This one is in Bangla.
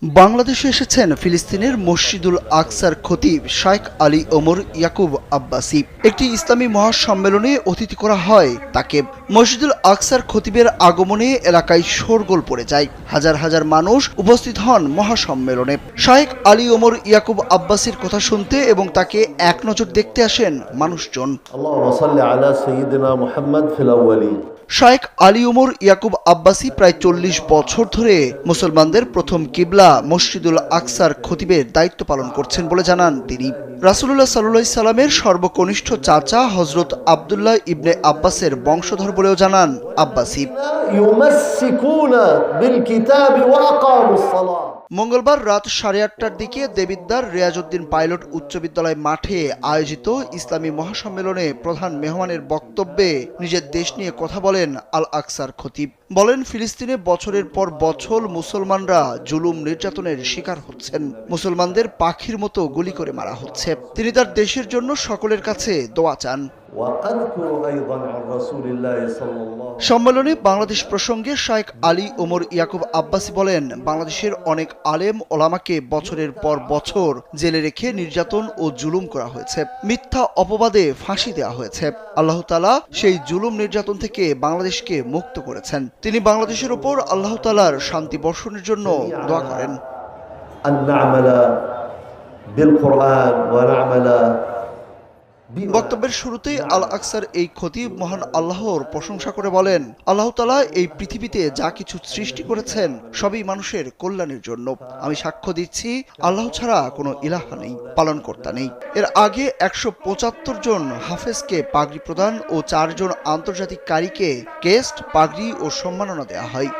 বাংলাদেশে এসেছেন ফিলিস্তিনের মসজিদুল আকসার খতিব শাইখ আলী ওমর ইয়াকুব আব্বাসি। একটি ইসলামী মহাসম্মেলনে অতিথি করা হয় তাকে। মসজিদুল আকসার খতিবের আগমনে এলাকায় শোরগোল পড়ে যায়। হাজার হাজার মানুষ উপস্থিত হন মহাসম্মেলনে। শাইখ আলী ওমর ইয়াকুব আব্বাসির কথা শুনতে এবং তাকে এক নজর দেখতে আসেন মানুষজন। শাইখ আলী ওমর ইয়াকুব আব্বাসি প্রায় ৪০ বছর ধরে মুসলমানদের প্রথম কিবলা মসজিদুল আকসার খতিবের দায়িত্ব পালন করছেন বলে জানান তিনি। রাসূলুল্লাহ সাল্লাল্লাহু আলাইহি সাল্লামের সর্বকনিষ্ঠ চাচা হযরত আব্দুল্লাহ ইবনে আব্বাসের বংশধর বলেও জানান আব্বাসি। মঙ্গলবার রাত 8:30টার দিকে দেবিদ্বার রিয়াজউদ্দিন পাইলট উচ্চ বিদ্যালয় মাঠে আয়োজিত ইসলামী মহাসম্মেলনে প্রধান মেহমানের বক্তব্যে নিজের দেশ নিয়ে কথা বলেন আল আকসার খতিব। বলেন, ফিলিস্তিনে বছরের পর বছর মুসলমানরা জুলুম নির্যাতনের শিকার হচ্ছেন। মুসলমানদের পাখির মতো গুলি করে মারা হচ্ছে। তিনি তার দেশের জন্য সকলের কাছে দোয়া চান। সম্মেলনে বাংলাদেশ প্রসঙ্গে শাইখ আলী ওমর ইয়াকুব আব্বাসি বলেন, বাংলাদেশের অনেক আলেম ওলামাকে বছরের পর বছর জেলে রেখে নির্যাতন ও জুলুম করা হয়েছে। মিথ্যা অপবাদে ফাঁসি দেওয়া হয়েছে। আল্লাহ তাআলা সেই জুলুম নির্যাতন থেকে বাংলাদেশকে মুক্ত করেছেন। তিনি বাংলাদেশের উপর আল্লাহ তাআলার শান্তি বর্ষণের জন্য দোয়া করেন। বক্তব্যের শুরুতেই আল আকসার এই খতিব মহান আল্লাহর প্রশংসা করে বলেন, আল্লাহ তাআলা এই পৃথিবীতে যা কিছু সৃষ্টি করেছেন সবই মানুষের কল্যাণের জন্য। আমি সাক্ষ্য দিচ্ছি, আল্লাহ ছাড়া কোনো ইলাহা নেই, পালনকর্তা নেই। এর আগে ১৭৫ জন হাফেজকে পাগড়ি প্রদান ও ৪ জন আন্তর্জাতিক কারীকে কেস্ট, পাগড়ি ও সম্মাননা দেওয়া হয়।